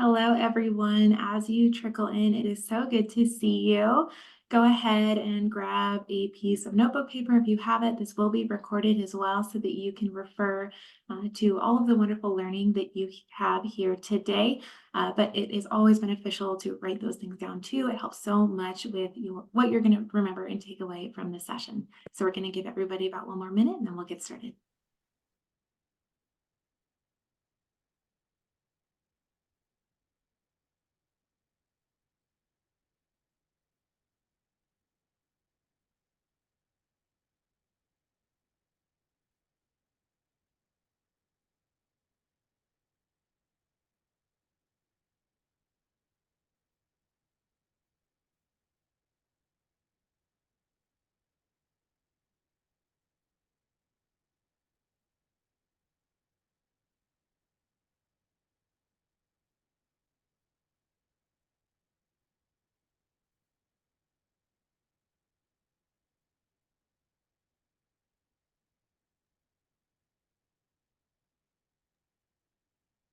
Hello, everyone. As you trickle in, it is so good to see you. Go ahead and grab a piece of notebook paper if you have it. This will be recorded as well so that you can refer to all of the wonderful learning that you have here today. But it is always beneficial to write those things down too. It helps so much with what you're going to remember and take away from this session. So we're going to give everybody about one more minute and then we'll get started.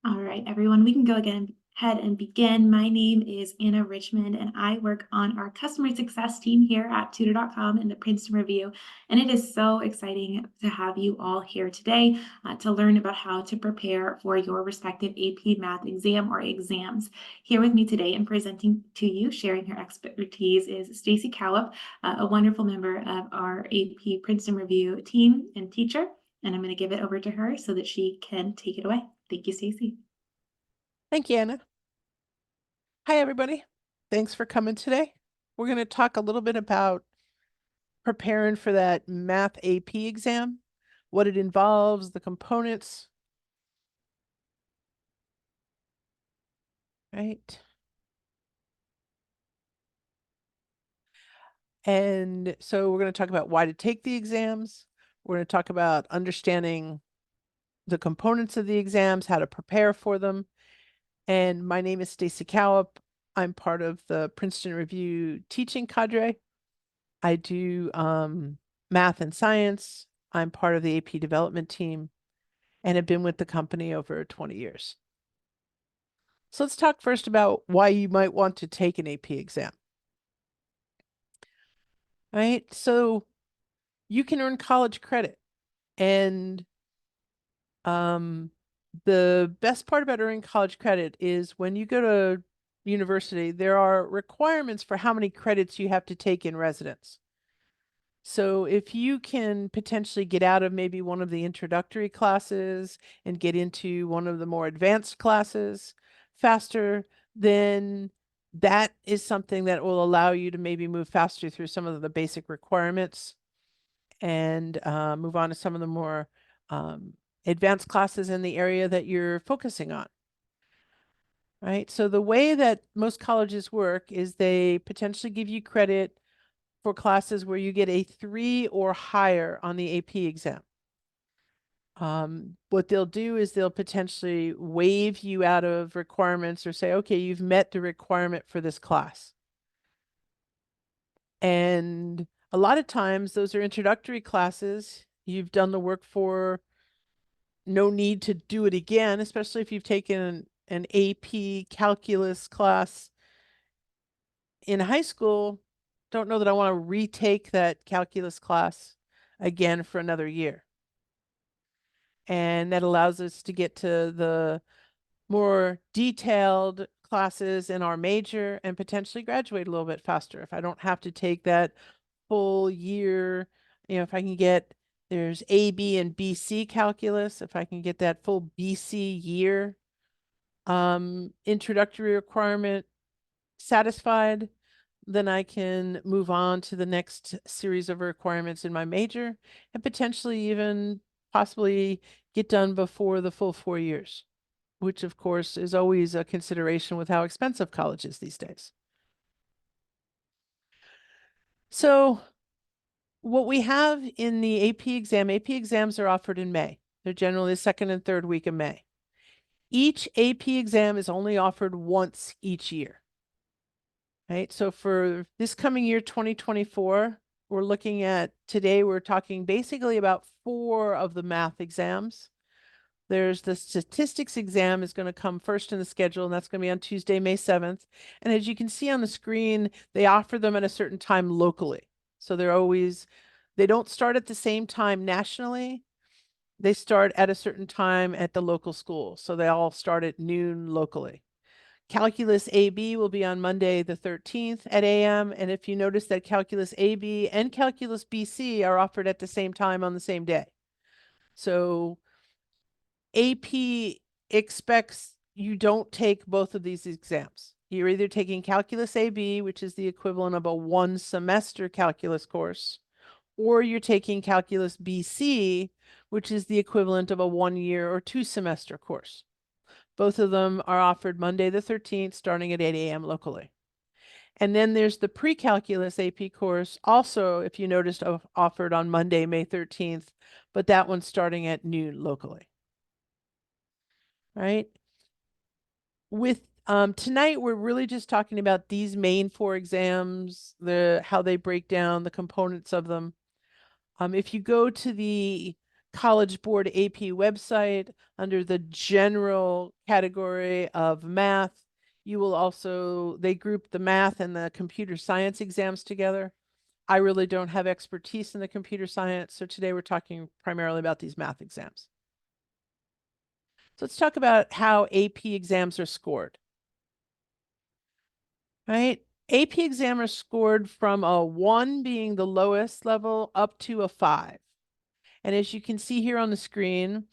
All right, everyone, we can go ahead and begin. My name is Anna Richmond, and I work on our customer success team here at Tutor.com in the Princeton Review. And it is so exciting to have you all here today to learn about how to prepare for your respective AP Math exam or exams. Here with me today and presenting to you, sharing her expertise, is Stacy Cowup, a wonderful member of our AP Princeton Review team and teacher. And I'm going to give it over to her so that she can take it away. Thank you, Stacy. Thank you, Anna. Hi, everybody. Thanks for coming today. We're going to talk a little bit about preparing for that Math AP exam, what it involves, the components. Right. And so we're going to talk about why to take the exams. We're going to talk about understanding the components of the exams, how to prepare for them. And my name is Stacy Cowup. I'm part of the Princeton Review teaching cadre. I do math and science. I'm part of the AP development team and have been with the company over 20 years. So let's talk first about why you might want to take an AP exam. Right? So you can earn college credit. And the best part about earning college credit is when you go to university, there are requirements for how many credits you have to take in residence. So if you can potentially get out of maybe one of the introductory classes and get into one of the more advanced classes faster, then that is something that will allow you to maybe move faster through some of the basic requirements and move on to some of the more advanced classes in the area that you're focusing on. Right? So the way that most colleges work is they potentially give you credit for classes where you get a 3 or higher on the AP exam. What they'll do is they'll potentially waive you out of requirements or say, okay, you've met the requirement for this class. And a lot of times those are introductory classes. You've done the work for, no need to do it again, especially if you've taken an AP calculus class in high school. Don't know that I want to retake that calculus class again for another year. And that allows us to get to the more detailed classes in our major and potentially graduate a little bit faster. If I don't have to take that full year, if I can get, there's A, B, and BC calculus, if I can get that full BC year introductory requirement satisfied, then I can move on to the next series of requirements in my major and potentially even possibly get done before the full 4 years, which of course is always a consideration with how expensive college is these days. So what we have in the AP exams are offered in May. They're generally the second and third week of May. Each AP exam is only offered once each year. Right? So for this coming year, 2024, we're looking at, today we're talking basically about 4 of the math exams. There's the statistics exam is going to come first in the schedule, and that's going to be on Tuesday, May 7th. And as you can see on the screen, they offer them at a certain time locally. So they don't start at the same time nationally. They start at a certain time at the local school. So they all start at noon locally. Calculus AB will be on Monday the 13th at AM. And if you notice that Calculus AB and Calculus BC are offered at the same time on the same day. So AP expects you don't take both of these exams. You're either taking Calculus AB, which is the equivalent of a 1-semester calculus course, or you're taking Calculus BC, which is the equivalent of a 1-year or 2-semester course. Both of them are offered Monday the 13th, starting at 8 a.m. locally. And then there's the pre-calculus AP course, also, if you noticed, offered on Monday, May 13th, but that one's starting at noon locally. Right? With tonight, we're really just talking about these main 4 exams, how they break down, the components of them. If you go to the College Board AP website under the general category of math, you will they group the math and the computer science exams together. I really don't have expertise in the computer science, so today we're talking primarily about these math exams. So let's talk about how AP exams are scored. Right? AP exam are scored from a 1 being the lowest level up to a 5. And as you can see here on the screen,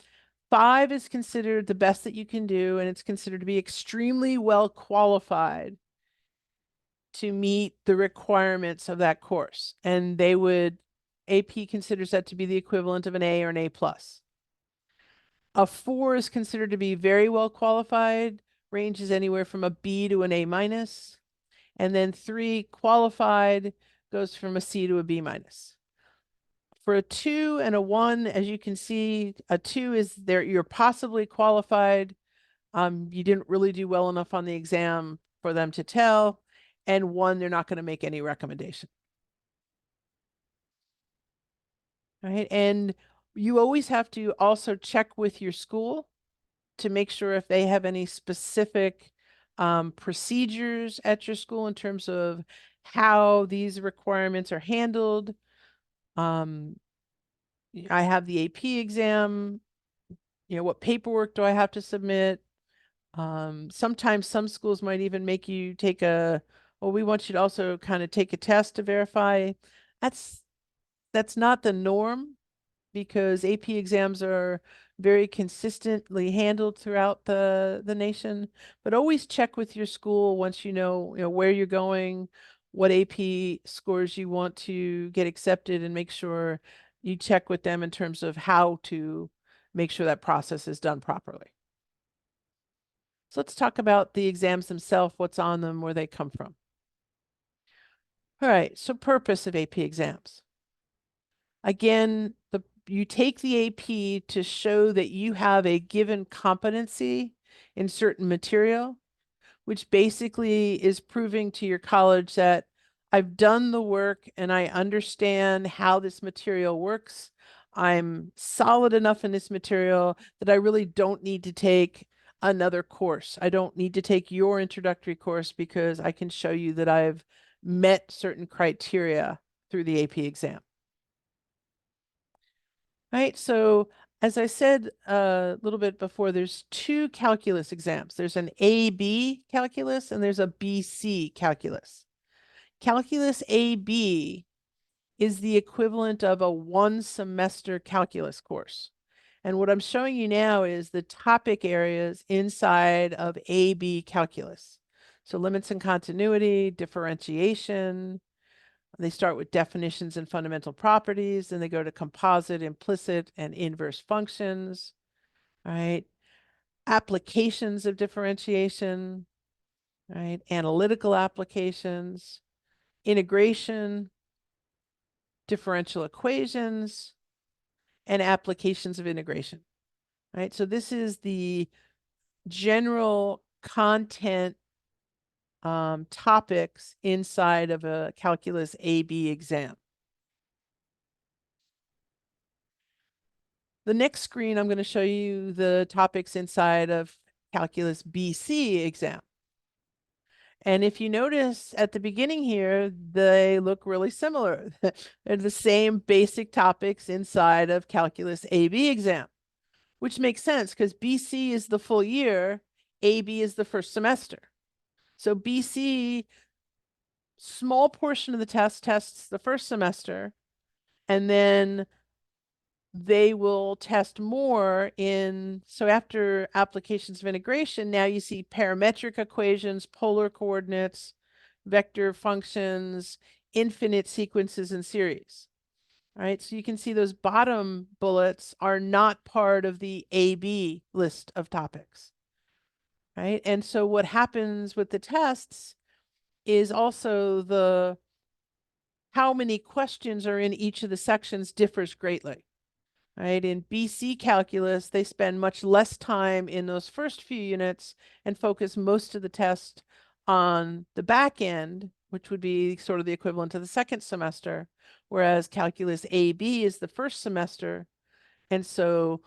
5 is considered the best that you can do, and it's considered to be extremely well qualified to meet the requirements of that course. And AP considers that to be the equivalent of an A or an A+. A 4 is considered to be very well qualified, ranges anywhere from a B to an A-. And then 3, qualified, goes from a C to a B-. For a 2 and a 1, as you can see, a 2 is there, you're possibly qualified. You didn't really do well enough on the exam for them to tell. And 1, they're not going to make any recommendation. Right? And you always have to also check with your school to make sure if they have any specific procedures at your school in terms of how these requirements are handled. I have the AP exam, what paperwork do I have to submit? Sometimes some schools might even make you take we want you to also kind of take a test to verify. That's not the norm, because AP exams are very consistently handled throughout the nation. But always check with your school once you know where you're going, what AP scores you want to get accepted, and make sure you check with them in terms of how to make sure that process is done properly. So let's talk about the exams themselves, what's on them, where they come from. All right, so purpose of AP exams. Again, you take the AP to show that you have a given competency in certain material, which basically is proving to your college that I've done the work and I understand how this material works. I'm solid enough in this material that I really don't need to take another course. I don't need to take your introductory course, because I can show you that I've met certain criteria through the AP exam. Right, so as I said a little bit before, there's 2 calculus exams. There's an AB calculus and there's a BC calculus. Calculus AB is the equivalent of a 1-semester calculus course. And what I'm showing you now is the topic areas inside of AB calculus. So limits and continuity, differentiation. They start with definitions and fundamental properties, then they go to composite, implicit, and inverse functions, right? Applications of differentiation, right? Analytical applications, integration, differential equations, and applications of integration, right? So this is the general content topics inside of a calculus AB exam. The next screen, I'm going to show you the topics inside of Calculus BC exam. And if you notice at the beginning here, they look really similar. They're the same basic topics inside of Calculus AB exam, which makes sense because BC is the full year, AB is the first semester. So BC, small portion of the test tests the first semester, and then they will test more in, so after applications of integration, now you see parametric equations, polar coordinates, vector functions, infinite sequences and series. All right, so you can see those bottom bullets are not part of the AB list of topics. Right, and so what happens with the tests is also the how many questions are in each of the sections differs greatly. Right, in BC calculus, they spend much less time in those first few units and focus most of the test on the back end, which would be sort of the equivalent to the second semester, whereas calculus AB is the first semester. And so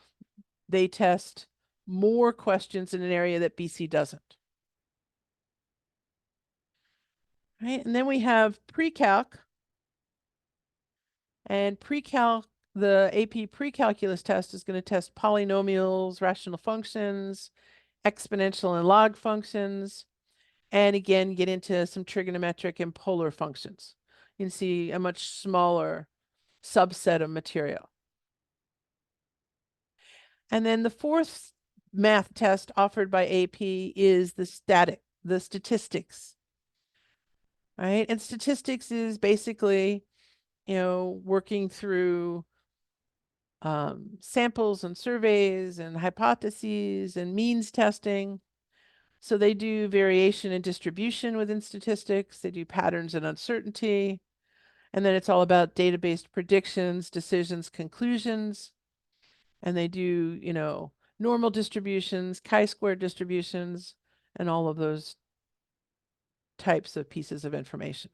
they test more questions in an area that BC doesn't. Right, and then we have pre-calc. And pre-calc, the AP pre-calculus test is going to test polynomials, rational functions, exponential and log functions, and again, get into some trigonometric and polar functions. You can see a much smaller subset of material. And then the fourth math test offered by AP is the statistics. Right? And statistics is basically, working through samples and surveys and hypotheses and means testing. So they do variation and distribution within statistics. They do patterns and uncertainty. And then it's all about data-based predictions, decisions, conclusions. And they do, normal distributions, chi-square distributions, and all of those types of pieces of information.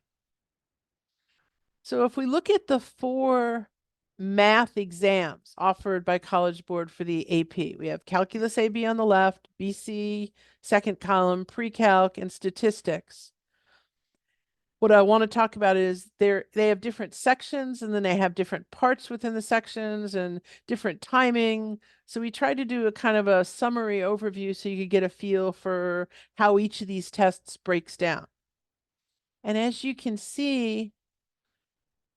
So if we look at the 4 math exams offered by College Board for the AP, we have Calculus AB on the left, BC, second column, pre-calc, and statistics. What I want to talk about is they have different sections, and then they have different parts within the sections and different timing. So we tried to do a kind of a summary overview so you could get a feel for how each of these tests breaks down. And as you can see,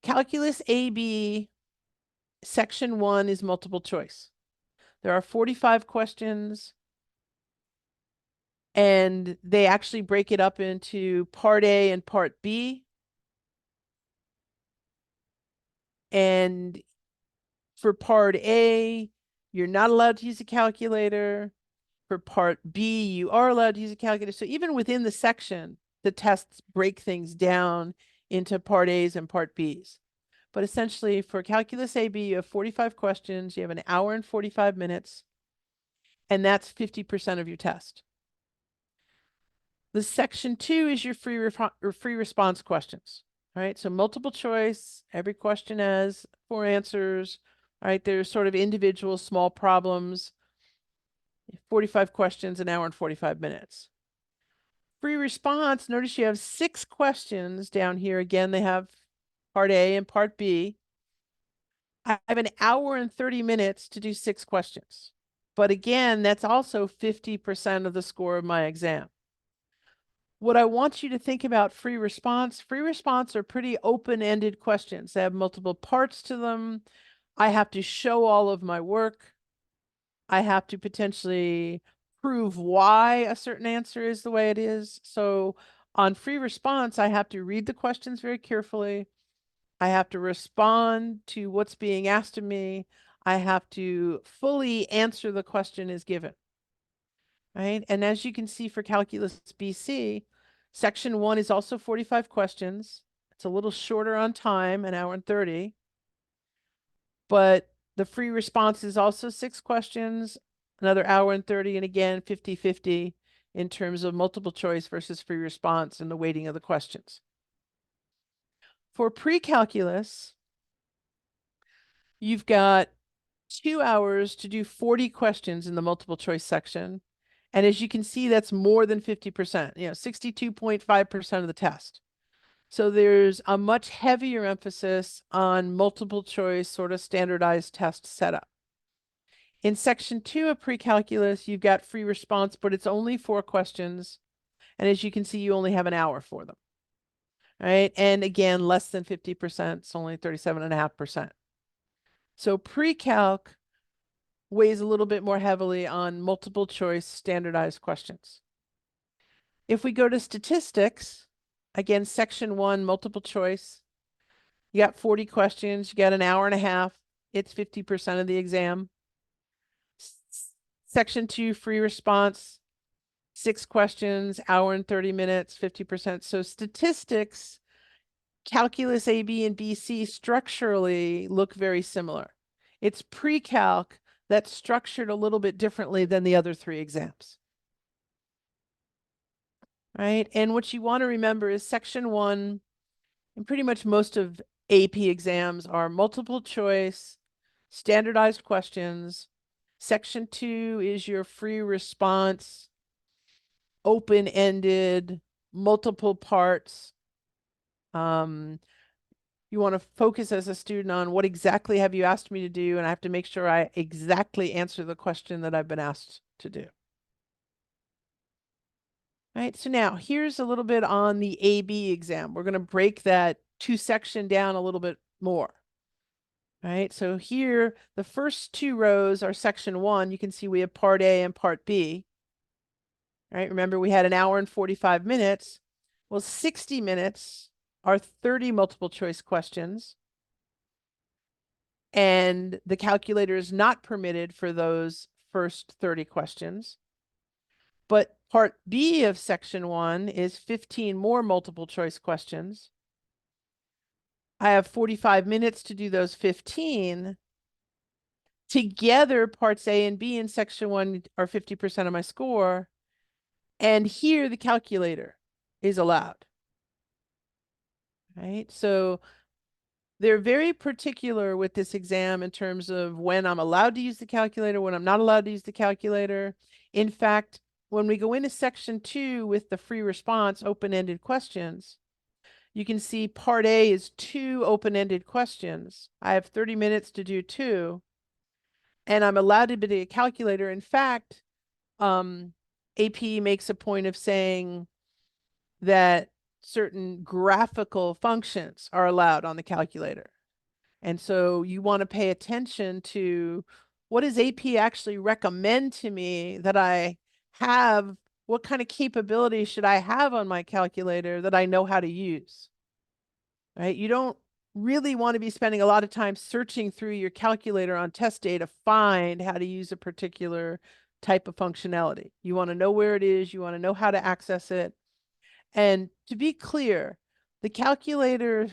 Calculus AB section 1 is multiple choice. There are 45 questions, and they actually break it up into part A and part B. And for part A, you're not allowed to use a calculator. For part B, you are allowed to use a calculator. So even within the section, the tests break things down into part A's and part B's. But essentially, for Calculus AB, you have 45 questions. You have an hour and 45 minutes, and that's 50% of your test. The section 2 is your free response questions. All right, so multiple choice, every question has 4 answers. All right, there's sort of individual small problems, 45 questions, an hour and 45 minutes. Free response, notice you have 6 questions down here. Again, they have part A and part B. I have an hour and 30 minutes to do 6 questions. But again, that's also 50% of the score of my exam. What I want you to think about free response are pretty open-ended questions. They have multiple parts to them. I have to show all of my work. I have to potentially prove why a certain answer is the way it is. So on free response, I have to read the questions very carefully. I have to respond to what's being asked of me. I have to fully answer the question as given. Right? And as you can see for Calculus BC, section 1 is also 45 questions. It's a little shorter on time, an hour and 30. But the free response is also 6 questions, another hour and 30, and again, 50-50 in terms of multiple choice versus free response and the weighting of the questions. For pre-calculus, you've got 2 hours to do 40 questions in the multiple choice section. And as you can see, that's more than 50%, 62.5% of the test. So there's a much heavier emphasis on multiple choice sort of standardized test setup. In section 2 of pre-calculus, you've got free response, but it's only 4 questions. And as you can see, you only have an hour for them. Right? And again, less than 50%, it's only 37.5%. So pre-calc weighs a little bit more heavily on multiple choice standardized questions. If we go to statistics, again, section 1, multiple choice, you got 40 questions, you got an hour and a half, it's 50% of the exam. Section 2, free response, 6 questions, hour and 30 minutes, 50%. So statistics, calculus A, B, and BC structurally look very similar. It's pre-calc that's structured a little bit differently than the other 3 exams. Right? And what you want to remember is section 1, and pretty much most of AP exams are multiple choice, standardized questions. Section 2 is your free response, open-ended, multiple parts. You want to focus as a student on what exactly have you asked me to do, and I have to make sure I exactly answer the question that I've been asked to do. All right, so now here's a little bit on the AB exam. We're going to break that 2 section down a little bit more. All right, so here, the first 2 rows are section 1. You can see we have part A and part B. All right, remember we had an hour and 45 minutes. Well, 60 minutes are 30 multiple choice questions. And the calculator is not permitted for those first 30 questions. But part B of section 1 is 15 more multiple choice questions. I have 45 minutes to do those 15. Together, parts A and B in section 1 are 50% of my score. And here the calculator is allowed. Right? So they're very particular with this exam in terms of when I'm allowed to use the calculator, when I'm not allowed to use the calculator. In fact, when we go into section 2 with the free response, open-ended questions, you can see part A is 2 open-ended questions. I have 30 minutes to do 2, and I'm allowed to be a calculator. In fact, AP makes a point of saying that certain graphical functions are allowed on the calculator. And so you want to pay attention to what does AP actually recommend to me that I have, what kind of capability should I have on my calculator that I know how to use, right? You don't really want to be spending a lot of time searching through your calculator on test day to find how to use a particular type of functionality. You want to know where it is, you want to know how to access it. And to be clear, the calculator,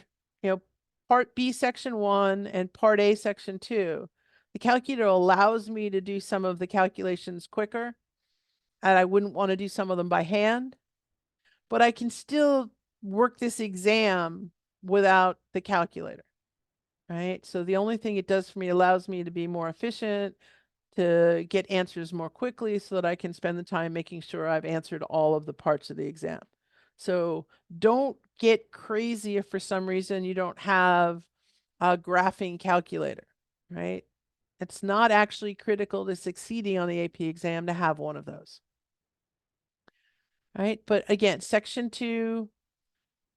part B section 1 and part A section 2, the calculator allows me to do some of the calculations quicker, and I wouldn't want to do some of them by hand, but I can still work this exam without the calculator, right? So the only thing it does for me, allows me to be more efficient, to get answers more quickly so that I can spend the time making sure I've answered all of the parts of the exam. So don't get crazy if for some reason you don't have a graphing calculator, right? It's not actually critical to succeeding on the AP exam to have one of those. Right? But again, section 2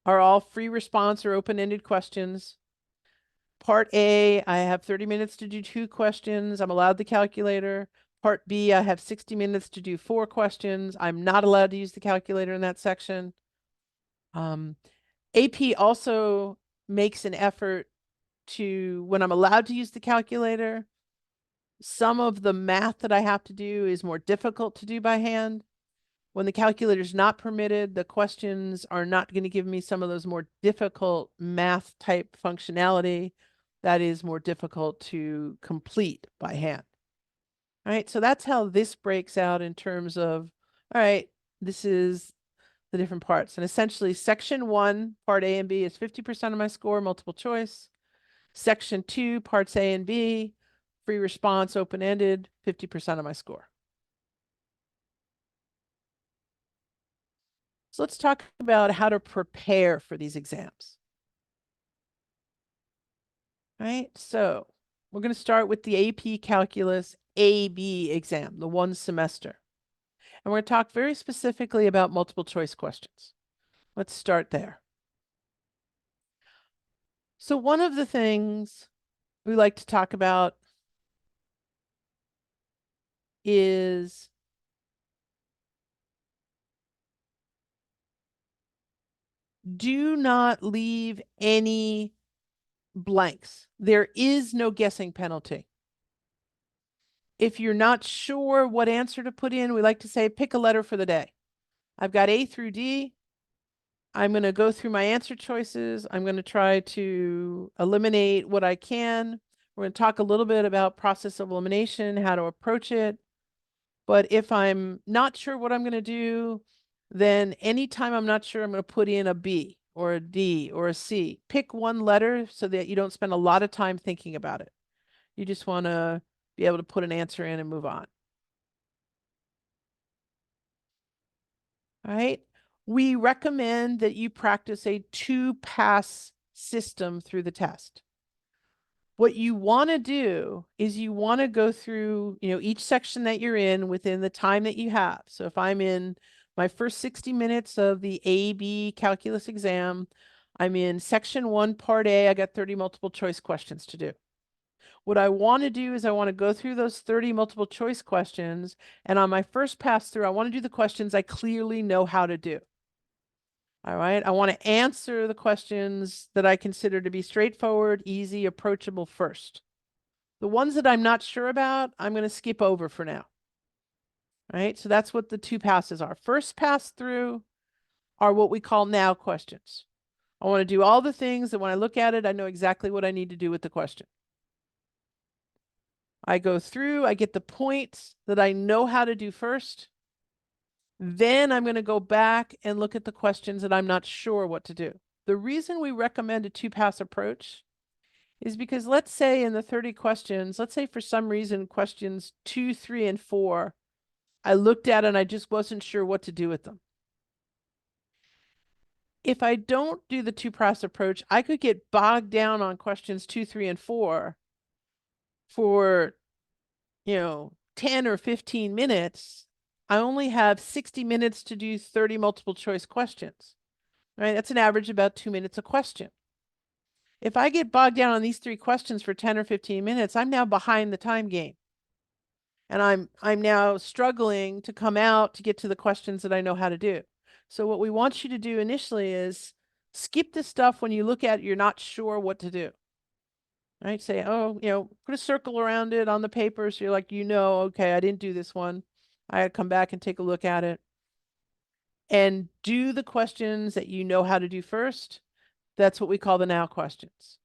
are all free response or open-ended questions. Part A, I have 30 minutes to do 2 questions. I'm allowed the calculator. Part B, I have 60 minutes to do 4 questions. I'm not allowed to use the calculator in that section. AP also makes an effort to, when I'm allowed to use the calculator, some of the math that I have to do is more difficult to do by hand. When the calculator is not permitted, the questions are not going to give me some of those more difficult math type functionality that is more difficult to complete by hand. All right, so that's how this breaks out in terms of, all right, this is the different parts. And essentially, section 1, part A and B is 50% of my score, multiple choice. Section 2, parts A and B, free response, open-ended, 50% of my score. So let's talk about how to prepare for these exams. All right, so we're going to start with the AP Calculus AB exam, the 1 semester. And we're going to talk very specifically about multiple choice questions. Let's start there. So one of the things we like to talk about is do not leave any blanks. There is no guessing penalty. If you're not sure what answer to put in, we like to say pick a letter for the day. I've got A through D. I'm going to go through my answer choices. I'm going to try to eliminate what I can. We're going to talk a little bit about process of elimination, how to approach it. But if I'm not sure what I'm going to do, then anytime I'm not sure, I'm going to put in a B or a D or a C. Pick one letter so that you don't spend a lot of time thinking about it. You just want to be able to put an answer in and move on. All right. We recommend that you practice a 2-pass system through the test. What you want to do is you want to go through, each section that you're in within the time that you have. So if I'm in my first 60 minutes of the AB calculus exam, I'm in section 1, part A, I got 30 multiple choice questions to do. What I want to do is I want to go through those 30 multiple choice questions. And on my first pass through, I want to do the questions I clearly know how to do. All right. I want to answer the questions that I consider to be straightforward, easy, approachable first. The ones that I'm not sure about, I'm going to skip over for now. All right. So that's what the 2 passes are. First pass through are what we call now questions. I want to do all the things that when I look at it, I know exactly what I need to do with the question. I go through, I get the points that I know how to do first. Then I'm going to go back and look at the questions that I'm not sure what to do. The reason we recommend a 2-pass approach is because let's say in the 30 questions, let's say for some reason questions 2, 3, and 4, I looked at and I just wasn't sure what to do with them. If I don't do the 2-pass approach, I could get bogged down on questions 2, 3, and 4 for 10 or 15 minutes. I only have 60 minutes to do 30 multiple choice questions, right? That's an average about 2 minutes a question. If I get bogged down on these 3 questions for 10 or 15 minutes, I'm now behind the time game. And I'm now struggling to come out to get to the questions that I know how to do. So what we want you to do initially is skip the stuff when you look at it, you're not sure what to do. Right? Say, oh, put a circle around it on the paper. So you're like, okay, I didn't do this one. I had to come back and take a look at it. And do the questions that you know how to do first. That's what we call the now questions.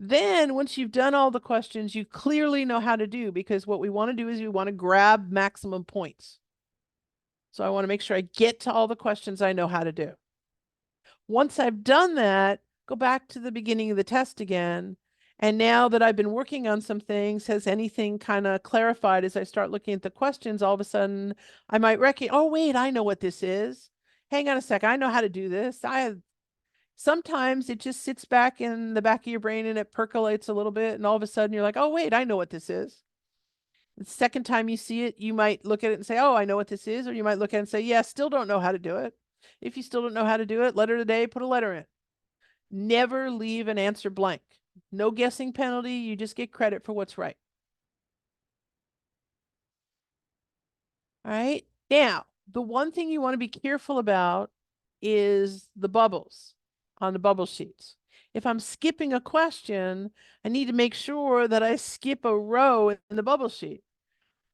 Then once you've done all the questions, you clearly know how to do, because what we want to do is we want to grab maximum points. So I want to make sure I get to all the questions I know how to do. Once I've done that, go back to the beginning of the test again. And now that I've been working on some things, has anything kind of clarified as I start looking at the questions? All of a sudden, I might recognize, oh, wait, I know what this is. Hang on a sec. I know how to do this. Sometimes it just sits back in the back of your brain and it percolates a little bit. And all of a sudden you're like, oh, wait, I know what this is. The second time you see it, you might look at it and say, oh, I know what this is. Or you might look at it and say, yeah, still don't know how to do it. If you still don't know how to do it, letter of the day, put a letter in. Never leave an answer blank. No guessing penalty. You just get credit for what's right. All right. Now, the one thing you want to be careful about is the bubbles on the bubble sheets. If I'm skipping a question, I need to make sure that I skip a row in the bubble sheet.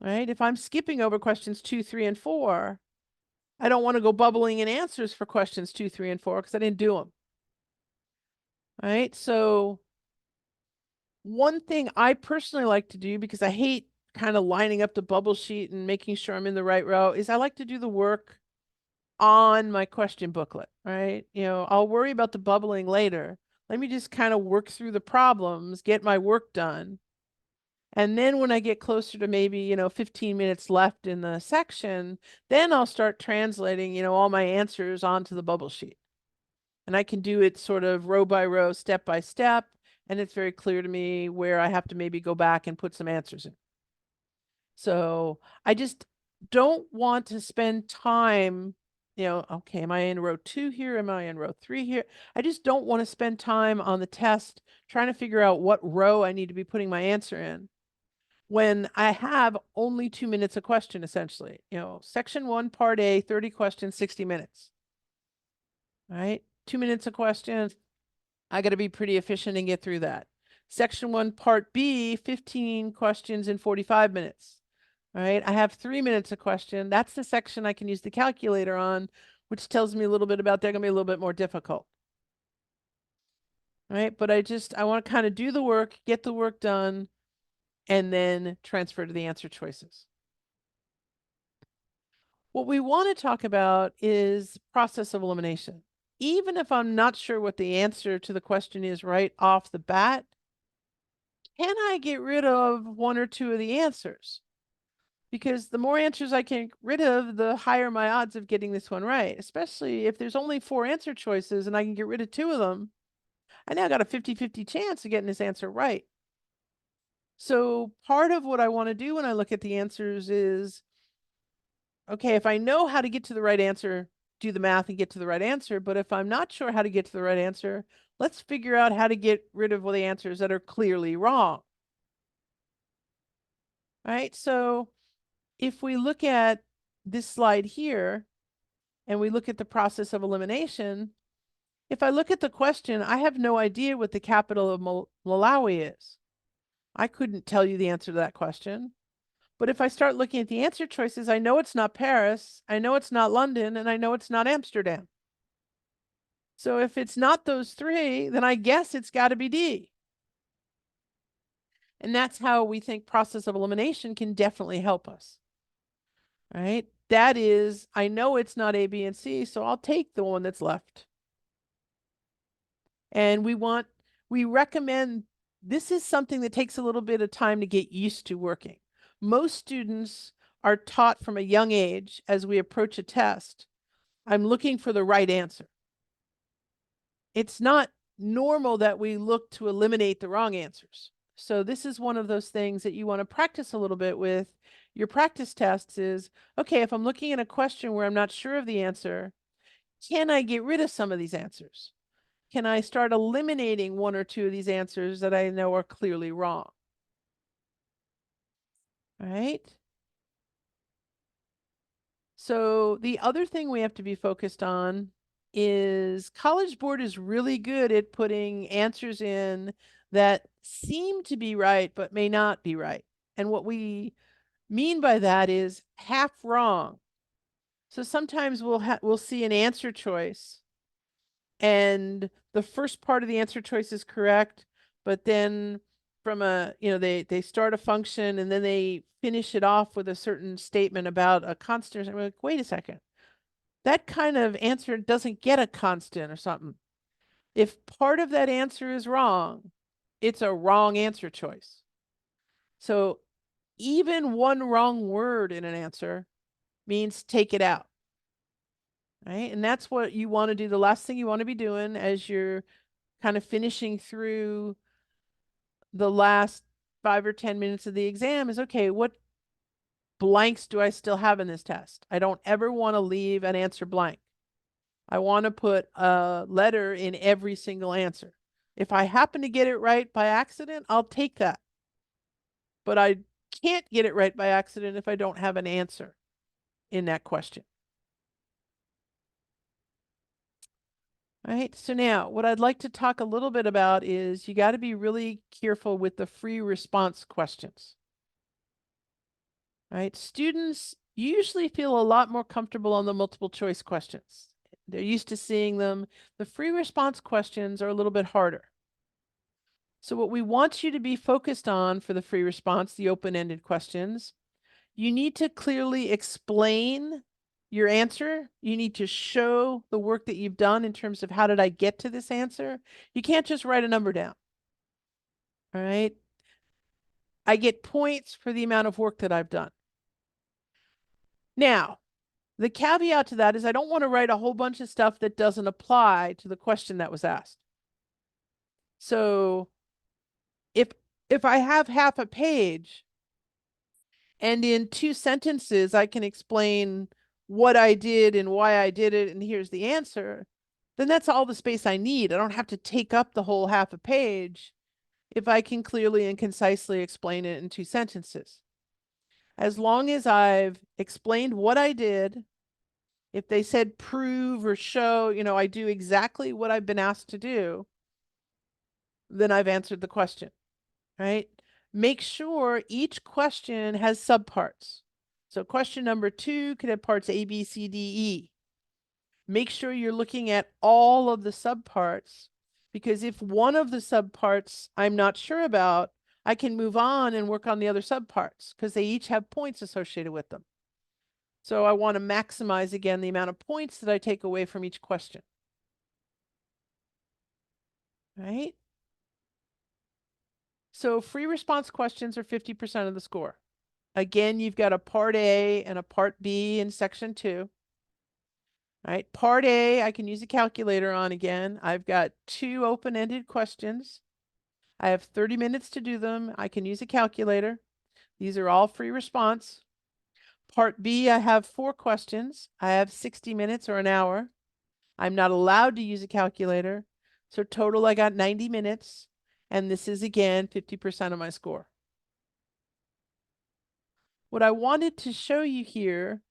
Right? If I'm skipping over questions 2, 3, and 4, I don't want to go bubbling in answers for questions 2, 3, and 4 because I didn't do them. All right. So one thing I personally like to do, because I hate kind of lining up the bubble sheet and making sure I'm in the right row, is I like to do the work on my question booklet, right? I'll worry about the bubbling later. Let me just kind of work through the problems, get my work done. And then when I get closer to maybe, 15 minutes left in the section, then I'll start translating, all my answers onto the bubble sheet. And I can do it sort of row by row, step by step. And it's very clear to me where I have to maybe go back and put some answers in. So I just don't want to spend time, okay, am I in row 2 here? Am I in row 3 here? I just don't want to spend time on the test trying to figure out what row I need to be putting my answer in when I have only 2 minutes a question, essentially. Section 1, part A, 30 questions, 60 minutes. All right, 2 minutes a question. I got to be pretty efficient and get through that. Section 1, part B, 15 questions in 45 minutes. All right, I have 3 minutes a question. That's the section I can use the calculator on, which tells me a little bit about they're going to be a little bit more difficult. All right, but I want to kind of do the work, get the work done, and then transfer to the answer choices. What we want to talk about is process of elimination. Even if I'm not sure what the answer to the question is right off the bat, can I get rid of 1 or 2 of the answers? Because the more answers I can get rid of, the higher my odds of getting this one right, especially if there's only 4 answer choices and I can get rid of 2 of them. I now got a 50-50 chance of getting this answer right. So part of what I want to do when I look at the answers is, okay, if I know how to get to the right answer, do the math and get to the right answer. But if I'm not sure how to get to the right answer, let's figure out how to get rid of the answers that are clearly wrong. All right, so if we look at this slide here and we look at the process of elimination, if I look at the question, I have no idea what the capital of Malawi is. I couldn't tell you the answer to that question. But if I start looking at the answer choices, I know it's not Paris, I know it's not London, and I know it's not Amsterdam. So if it's not those 3, then I guess it's got to be D. And that's how we think process of elimination can definitely help us. Right? That is, I know it's not A, B, and C, so I'll take the one that's left. And we recommend, this is something that takes a little bit of time to get used to working. Most students are taught from a young age, as we approach a test, I'm looking for the right answer. It's not normal that we look to eliminate the wrong answers. So this is one of those things that you want to practice a little bit with your practice tests is, okay, if I'm looking at a question where I'm not sure of the answer, can I get rid of some of these answers? Can I start eliminating 1 or 2 of these answers that I know are clearly wrong? All right. So the other thing we have to be focused on is College Board is really good at putting answers in that seem to be right, but may not be right. And what we mean by that is half wrong. So sometimes we'll see an answer choice and the first part of the answer choice is correct, but then from they start a function and then they finish it off with a certain statement about a constant. I'm like, wait a second, that kind of answer doesn't get a constant or something. If part of that answer is wrong, it's a wrong answer choice. So even one wrong word in an answer means take it out. Right? And that's what you want to do. The last thing you want to be doing as you're kind of finishing through the last 5 or 10 minutes of the exam is, okay, what blanks do I still have in this test? I don't ever want to leave an answer blank. I want to put a letter in every single answer. If I happen to get it right by accident, I'll take that. But I can't get it right by accident if I don't have an answer in that question. All right, so now what I'd like to talk a little bit about is you got to be really careful with the free response questions. All right, students usually feel a lot more comfortable on the multiple choice questions. They're used to seeing them. The free response questions are a little bit harder. So what we want you to be focused on for the free response, the open-ended questions, you need to clearly explain your answer. You need to show the work that you've done in terms of how did I get to this answer. You can't just write a number down. All right. I get points for the amount of work that I've done. Now, the caveat to that is I don't want to write a whole bunch of stuff that doesn't apply to the question that was asked. So if I have half a page and in 2 sentences I can explain what I did and why I did it and here's the answer, then that's all the space I need. I don't have to take up the whole half a page if I can clearly and concisely explain it in 2 sentences. As long as I've explained what I did, if they said prove or show, I do exactly what I've been asked to do, then I've answered the question, right? Make sure each question has subparts. So question number 2 could have parts A, B, C, D, E. Make sure you're looking at all of the subparts, because if one of the subparts I'm not sure about, I can move on and work on the other subparts because they each have points associated with them. So I want to maximize, again, the amount of points that I take away from each question. Right? So free response questions are 50% of the score. Again, you've got a part A and a part B in section 2. Right? Part A, I can use a calculator on again. I've got 2 open-ended questions. I have 30 minutes to do them. I can use a calculator. These are all free response. Part B, I have 4 questions. I have 60 minutes or an hour. I'm not allowed to use a calculator. So total, I got 90 minutes. And this is, again, 50% of my score. What I wanted to show you here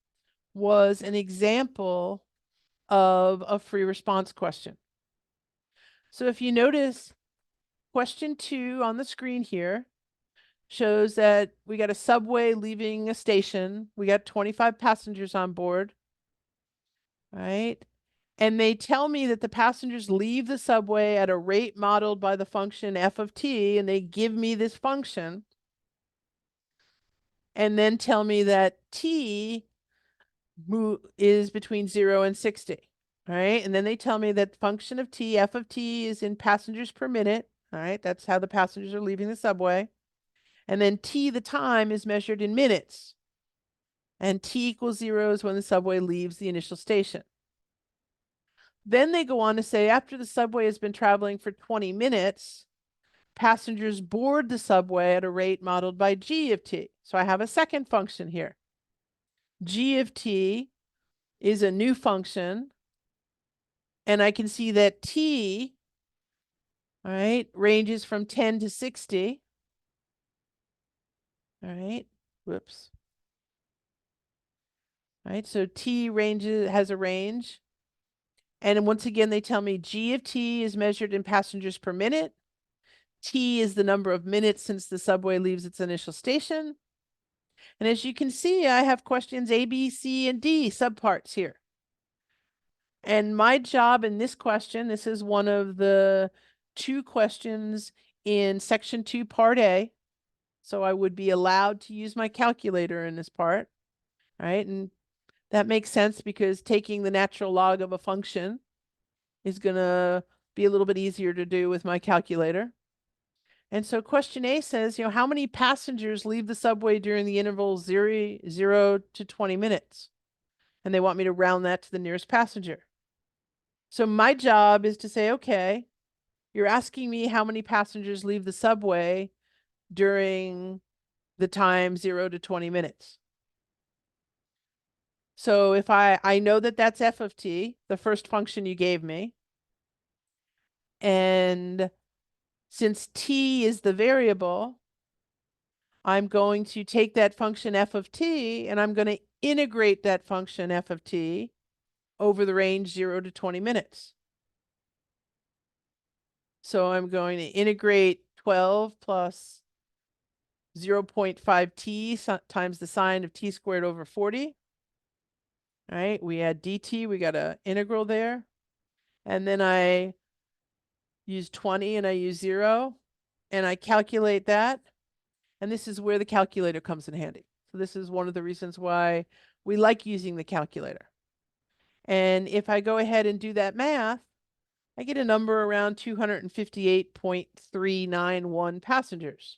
was an example of a free response question. So if you notice, question 2 on the screen here shows that we got a subway leaving a station. We got 25 passengers on board, right? And they tell me that the passengers leave the subway at a rate modeled by the function f of t, and they give me this function, and then tell me that t is between 0 and 60, right? And then they tell me that function of t, f of t, is in passengers per minute, all right? That's how the passengers are leaving the subway. And then t, the time, is measured in minutes. And t equals 0 is when the subway leaves the initial station. Then they go on to say after the subway has been traveling for 20 minutes, passengers board the subway at a rate modeled by g of t. So I have a second function here. G of t is a new function, and I can see that t, all right, ranges from 10 to 60. All right, whoops. All right, so t has a range. And once again, they tell me g of t is measured in passengers per minute. T is the number of minutes since the subway leaves its initial station. And as you can see, I have questions A, B, C, and D subparts here. And my job in this question, this is one of the 2 questions in section 2, part A. So I would be allowed to use my calculator in this part, right? And that makes sense because taking the natural log of a function is going to be a little bit easier to do with my calculator. And so question A says, how many passengers leave the subway during the interval 0 to 20 minutes? And they want me to round that to the nearest passenger. So my job is to say, okay, you're asking me how many passengers leave the subway during the time 0 to 20 minutes. So if I know that that's f of t, the first function you gave me, and since t is the variable, I'm going to take that function f of t and I'm going to integrate that function f of t over the range 0 to 20 minutes. So I'm going to integrate 12 plus 0.5t times the sine of t squared over 40. All right, we add dt, we got an integral there. And then I use 20 and I use 0, and I calculate that. And this is where the calculator comes in handy. So this is one of the reasons why we like using the calculator. And if I go ahead and do that math, I get a number around 258.391 passengers.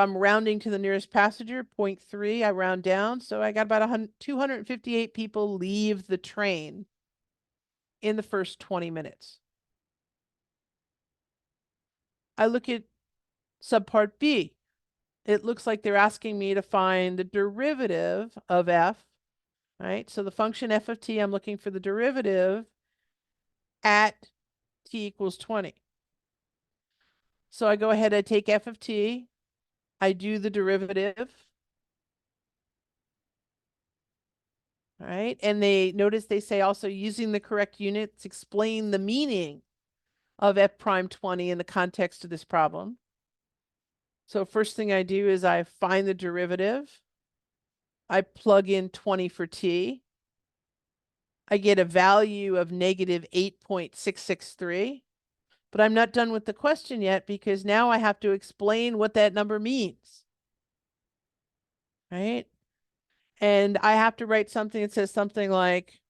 I'm rounding to the nearest passenger, 0.3, I round down. So I got about 258 people leave the train in the first 20 minutes. I look at subpart B. It looks like they're asking me to find the derivative of f, right? So the function f of t, I'm looking for the derivative at t equals 20. So I go ahead, I take f of t, I do the derivative, all right? And notice they say also using the correct units, explain the meaning of f prime 20 in the context of this problem. So first thing I do is I find the derivative. I plug in 20 for t. I get a value of negative 8.663. But I'm not done with the question yet because now I have to explain what that number means, right? And I have to write something that says something like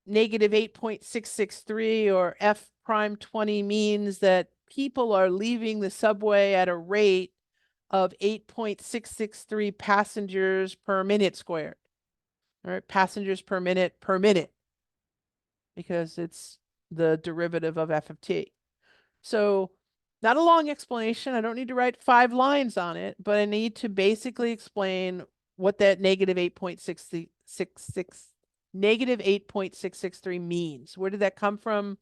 negative 8.663 or f prime 20 means that people are leaving the subway at a rate of 8.663 passengers per minute squared. All right, passengers per minute, because it's the derivative of f of t. So not a long explanation. I don't need to write 5 lines on it, but I need to basically explain what that negative 8.663 means. Where did that come from?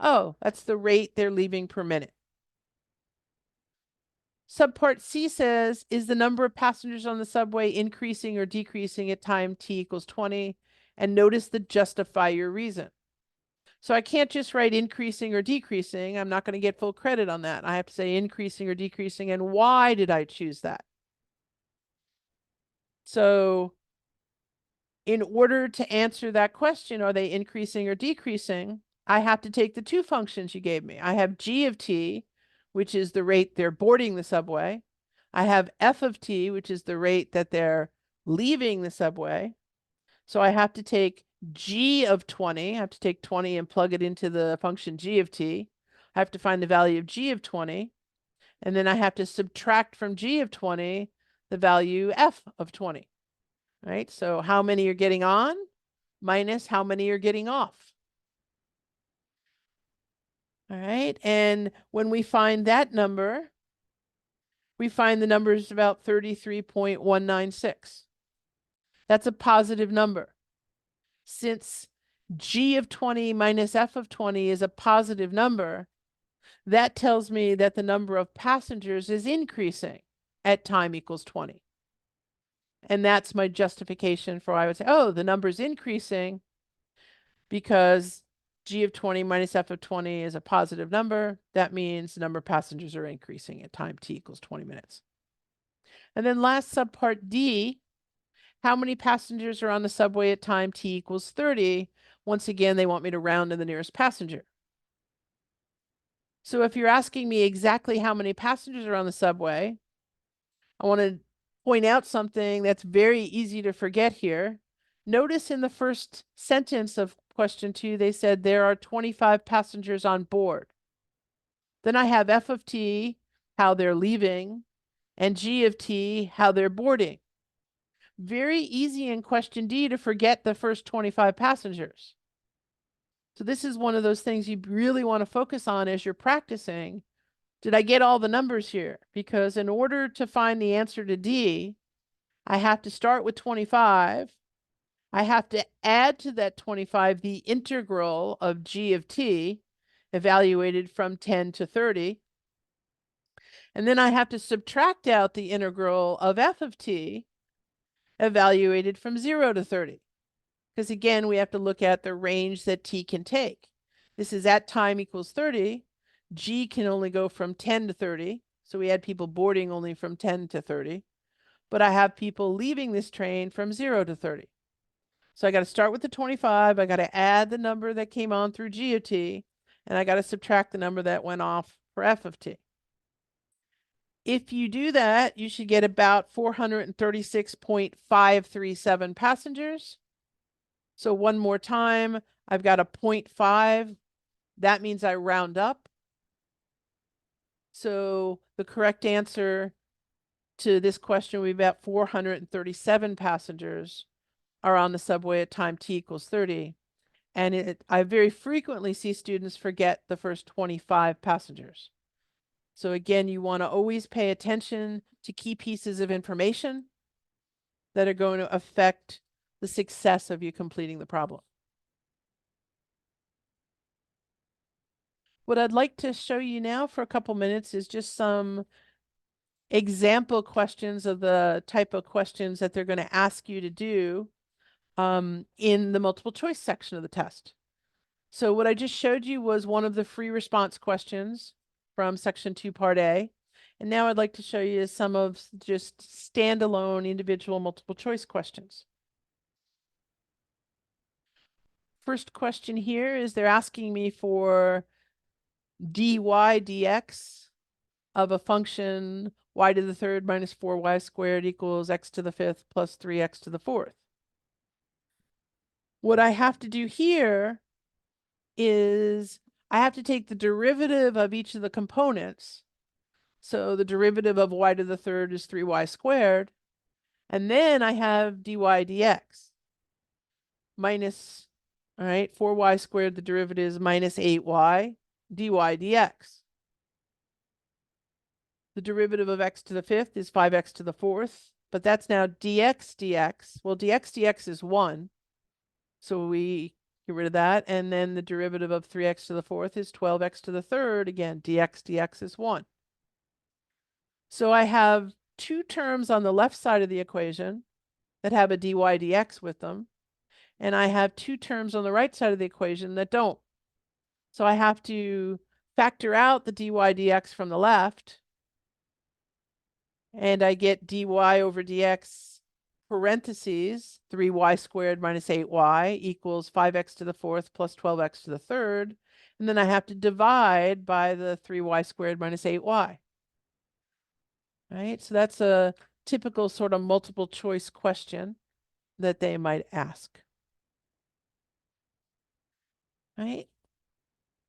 Oh, that's the rate they're leaving per minute. Subpart C says, is the number of passengers on the subway increasing or decreasing at time t equals 20? And notice the justify your reason. So I can't just write increasing or decreasing. I'm not going to get full credit on that. I have to say increasing or decreasing, and why did I choose that? So in order to answer that question, are they increasing or decreasing? I have to take the 2 functions you gave me. I have g of t, which is the rate they're boarding the subway. I have f of t, which is the rate that they're leaving the subway. So I have to take g of 20. I have to take 20 and plug it into the function g of t. I have to find the value of g of 20. And then I have to subtract from g of 20 the value f of 20. Right? So how many are getting on minus how many are getting off. All right. And when we find that number, we find the number is about 33.196. That's a positive number. Since g of 20 minus f of 20 is a positive number, that tells me that the number of passengers is increasing at time equals 20. And that's my justification for why I would say, oh, the number's increasing because g of 20 minus f of 20 is a positive number. That means the number of passengers are increasing at time t equals 20 minutes. And then last subpart D, how many passengers are on the subway at time t equals 30? Once again, they want me to round to the nearest passenger. So if you're asking me exactly how many passengers are on the subway, I want to point out something that's very easy to forget here. Notice in the first sentence of question 2, they said there are 25 passengers on board. Then I have f of t, how they're leaving, and g of t, how they're boarding. Very easy in question D to forget the first 25 passengers. So this is one of those things you really want to focus on as you're practicing. Did I get all the numbers here? Because in order to find the answer to D, I have to start with 25. I have to add to that 25 the integral of g of t, evaluated from 10 to 30. And then I have to subtract out the integral of f of t, evaluated from 0 to 30. Because again, we have to look at the range that t can take. This is at time equals 30. G can only go from 10 to 30. So we had people boarding only from 10 to 30. But I have people leaving this train from 0 to 30. So I got to start with the 25. I got to add the number that came on through G of t. And I got to subtract the number that went off for f of t. If you do that, you should get about 436.537 passengers. So one more time, I've got a 0.5. That means I round up. So the correct answer to this question, we've got 437 passengers are on the subway at time t equals 30. And I very frequently see students forget the first 25 passengers. So again, you want to always pay attention to key pieces of information that are going to affect the success of you completing the problem. What I'd like to show you now for a couple minutes is just some example questions of the type of questions that they're going to ask you to do in the multiple choice section of the test. So what I just showed you was one of the free response questions from section 2, part A. And now I'd like to show you some of just standalone individual multiple choice questions. First question here is they're asking me for dy dx of a function y to the third minus 4y squared equals x to the fifth plus 3x to the fourth. What I have to do here is I have to take the derivative of each of the components. So the derivative of y to the third is 3y squared. And then I have dy dx minus, all right, 4y squared, the derivative is minus 8y dy dx. The derivative of x to the fifth is 5x to the fourth, but that's now dx dx. Well, dx dx is 1. So we get rid of that. And then the derivative of 3x to the fourth is 12x to the third. Again, dx dx is 1. So I have two terms on the left side of the equation that have a dy dx with them. And I have two terms on the right side of the equation that don't. So I have to factor out the dy dx from the left. And I get dy over dx parentheses 3y squared minus 8y equals 5x to the fourth plus 12x to the third. And then I have to divide by the 3y squared minus 8y. Right? So that's a typical sort of multiple choice question that they might ask. Right?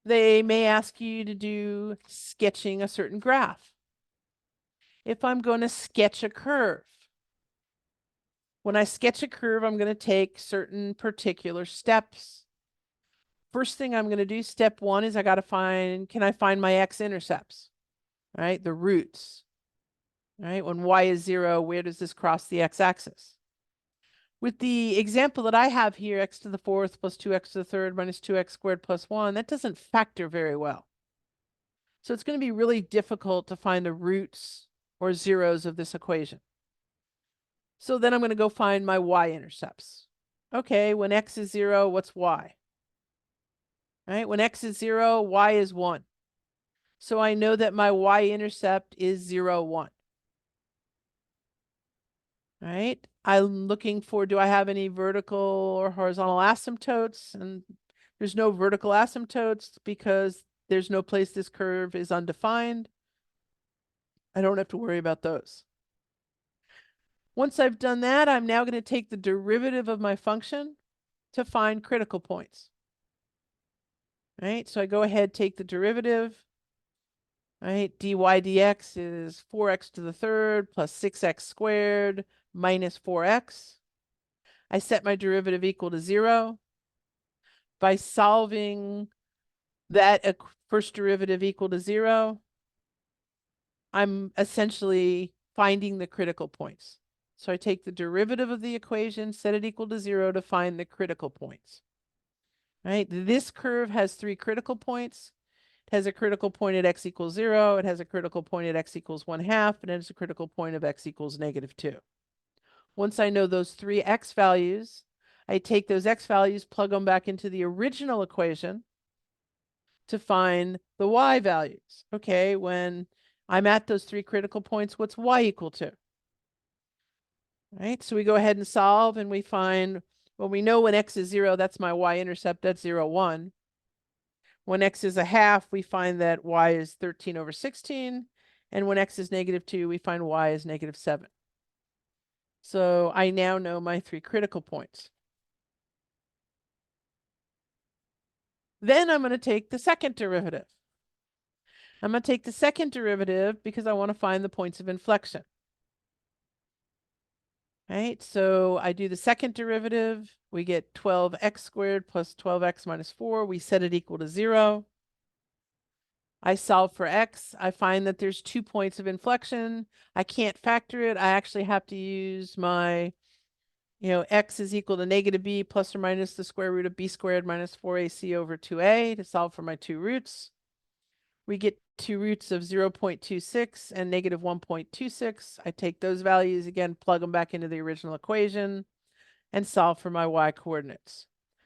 They may ask you to do sketching a certain graph. If I'm going to sketch a curve, when I sketch a curve, I'm going to take certain particular steps. First thing I'm going to do, step 1, is I got to find, can I find my x-intercepts, right? The roots, right? When y is 0, where does this cross the x-axis? With the example that I have here, x to the fourth plus 2x to the third minus 2x squared plus 1, that doesn't factor very well. So it's going to be really difficult to find the roots or zeros of this equation. So then I'm going to go find my y-intercepts. Okay, when x is 0, what's y? Right? When x is 0, y is 1. So I know that my y-intercept is 0, 1. Right? I'm looking for, do I have any vertical or horizontal asymptotes? And there's no vertical asymptotes because there's no place this curve is undefined. I don't have to worry about those. Once I've done that, I'm now going to take the derivative of my function to find critical points. Right? So I go ahead, take the derivative. Right? dy dx is 4x to the third plus 6x squared minus 4x. I set my derivative equal to 0. By solving that first derivative equal to 0, I'm essentially finding the critical points. So I take the derivative of the equation, set it equal to 0 to find the critical points. Right? This curve has 3 critical points. It has a critical point at x equals 0. It has a critical point at x equals 1/2. And it has a critical point of x equals -2. Once I know those 3 x values, I take those x values, plug them back into the original equation to find the y values. Okay, when I'm at those 3 critical points, what's y equal to? Right, so we go ahead and solve and we find, well, we know when x is 0, that's my y-intercept, that's 0, 1. When x is 1/2, we find that y is 13 over 16. And when x is -2, we find y is -7. So I now know my 3 critical points. Then I'm going to take the second derivative. I'm going to take the second derivative because I want to find the points of inflection. Right, so I do the second derivative. We get 12x squared plus 12x minus 4. We set it equal to 0. I solve for x. I find that there's 2 points of inflection. I can't factor it. I actually have to use my, x is equal to negative b plus or minus the square root of b squared minus 4ac over 2a to solve for my 2 roots. We get 2 roots of 0.26 and negative 1.26. I take those values again, plug them back into the original equation, and solve for my y coordinates.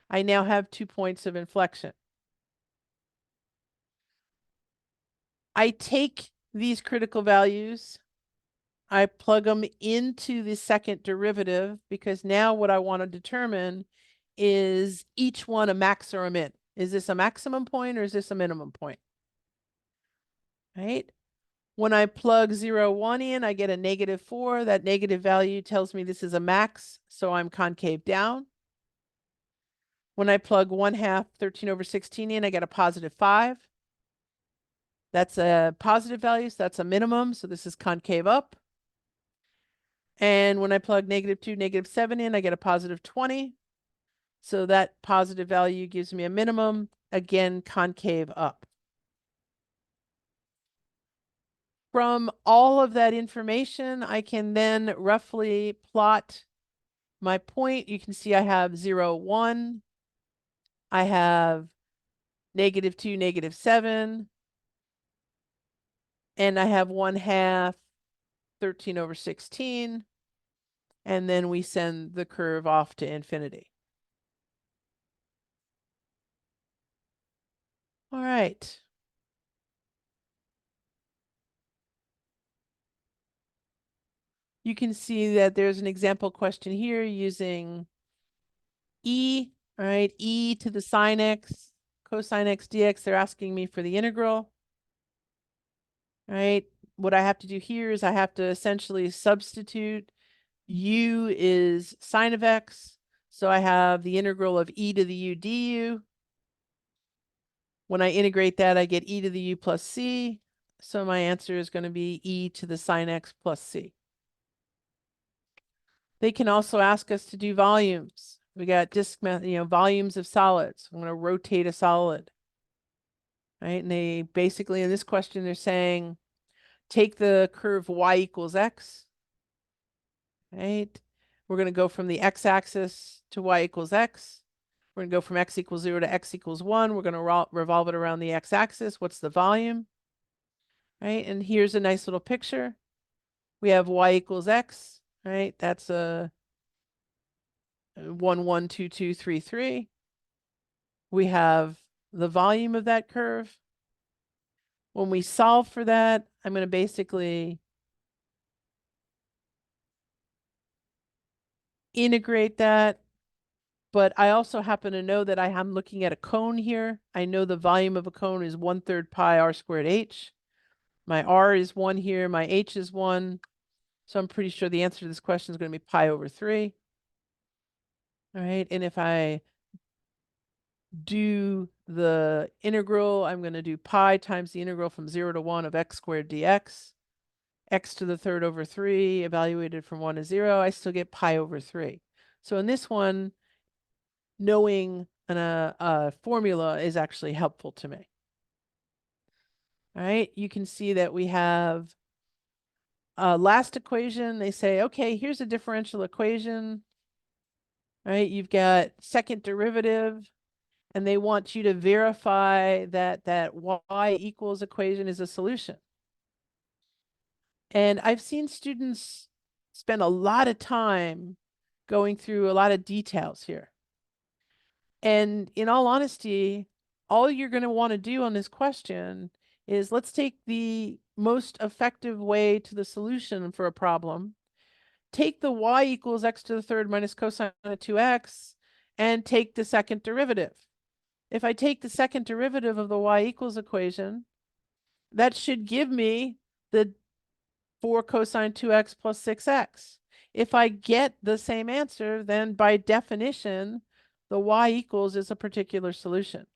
I now have 2 points of inflection. I take these critical values, I plug them into the second derivative because now what I want to determine is each one a max or a min. Is this a maximum point or is this a minimum point? Right? When I plug 0, 1 in, I get a negative 4. That negative value tells me this is a max, so I'm concave down. When I plug 1/2 13 over 16 in, I get a positive 5. That's a positive value, so that's a minimum, so this is concave up. And when I plug negative 2, negative 7 in, I get a positive 20. So that positive value gives me a minimum, again, concave up. From all of that information, I can then roughly plot my point. You can see I have 0, 1. I have negative 2, negative 7. And I have 1/2 13 over 16. And then we send the curve off to infinity. All right. You can see that there's an example question here using e, all right, e to the sine x, cosine x dx. They're asking me for the integral. All right, what I have to do here is I have to essentially substitute u is sine of x. So I have the integral of e to the u du. When I integrate that, I get e to the u plus c. So my answer is going to be e to the sine x plus c. They can also ask us to do volumes. We got volumes of solids. I'm going to rotate a solid. Right? And they basically, in this question, they're saying, take the curve y equals x. Right? We're going to go from the x-axis to y equals x. We're going to go from x equals 0 to x equals 1. We're going to revolve it around the x-axis. What's the volume? Right? And here's a nice little picture. We have y equals x. Right? That's a 1, 1, 2, 2, 3, 3. We have the volume of that curve. When we solve for that, I'm going to basically integrate that. But I also happen to know that I'm looking at a cone here. I know the volume of a cone is 1/3 pi r squared h. My r is 1 here. My h is 1. So I'm pretty sure the answer to this question is going to be pi over 3. All right. And if I do the integral, I'm going to do pi times the integral from 0 to 1 of x squared dx. X to the 3rd over 3, evaluated from 1 to 0, I still get pi over 3. So in this one, knowing a formula is actually helpful to me. All right, you can see that we have last equation. They say, okay, here's a differential equation. All right, you've got second derivative, and they want you to verify that that y equals equation is a solution. And I've seen students spend a lot of time going through a lot of details here. And in all honesty, all you're going to want to do on this question is let's take the most effective way to the solution for a problem. Take the y equals x to the 3rd minus cosine of 2x and take the second derivative. If I take the second derivative of the y equals equation, that should give me the 4 cosine 2x plus 6x. If I get the same answer, then by definition, the y equals is a particular solution.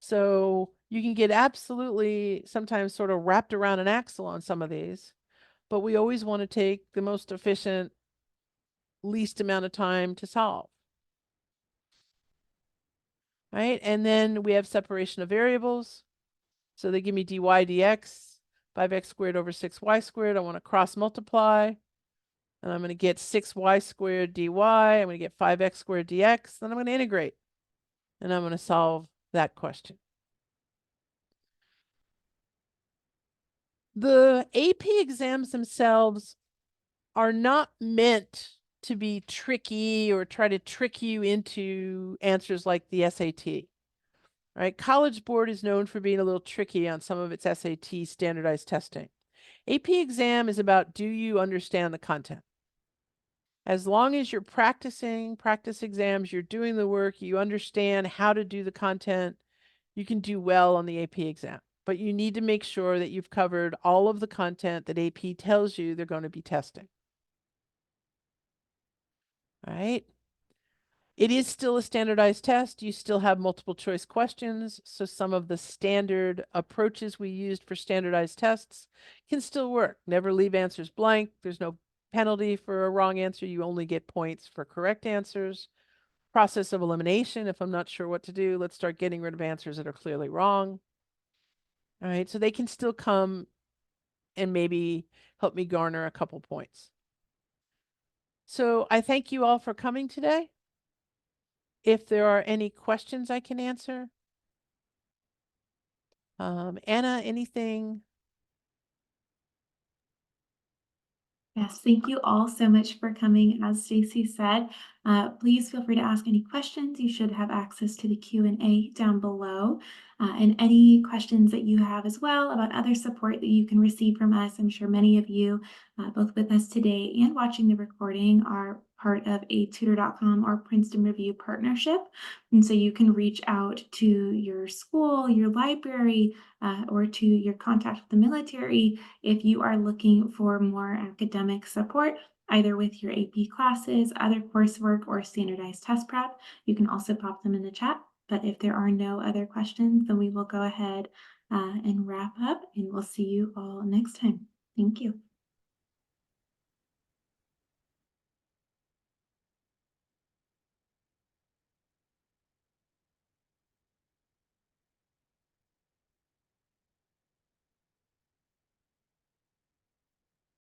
So you can get absolutely sometimes sort of wrapped around an axle on some of these, but we always want to take the most efficient, least amount of time to solve. Right? And then we have separation of variables. So they give me dy dx, 5x squared over 6y squared. I want to cross multiply. And I'm going to get 6y squared dy. I'm going to get 5x squared dx. Then I'm going to integrate. And I'm going to solve that question. The AP exams themselves are not meant to be tricky or try to trick you into answers like the SAT. Right? College Board is known for being a little tricky on some of its SAT standardized testing. AP exam is about, do you understand the content? As long as you're practicing practice exams, you're doing the work, you understand how to do the content, you can do well on the AP exam. But you need to make sure that you've covered all of the content that AP tells you they're going to be testing. All right? It is still a standardized test. You still have multiple choice questions. So some of the standard approaches we used for standardized tests can still work. Never leave answers blank. There's no penalty for a wrong answer. You only get points for correct answers. Process of elimination. If I'm not sure what to do, let's start getting rid of answers that are clearly wrong. All right. So they can still come and maybe help me garner a couple points. So I thank you all for coming today. If there are any questions I can answer. Anna, anything? Yes, thank you all so much for coming. As Stacy said, please feel free to ask any questions. You should have access to the Q&A down below. And any questions that you have as well about other support that you can receive from us. I'm sure many of you, both with us today and watching the recording, are part of a Tutor.com or Princeton Review partnership. And so you can reach out to your school, your library, or to your contact with the military if you are looking for more academic support, either with your AP classes, other coursework, or standardized test prep. You can also pop them in the chat. But if there are no other questions, then we will go ahead and wrap up, and we'll see you all next time. Thank you.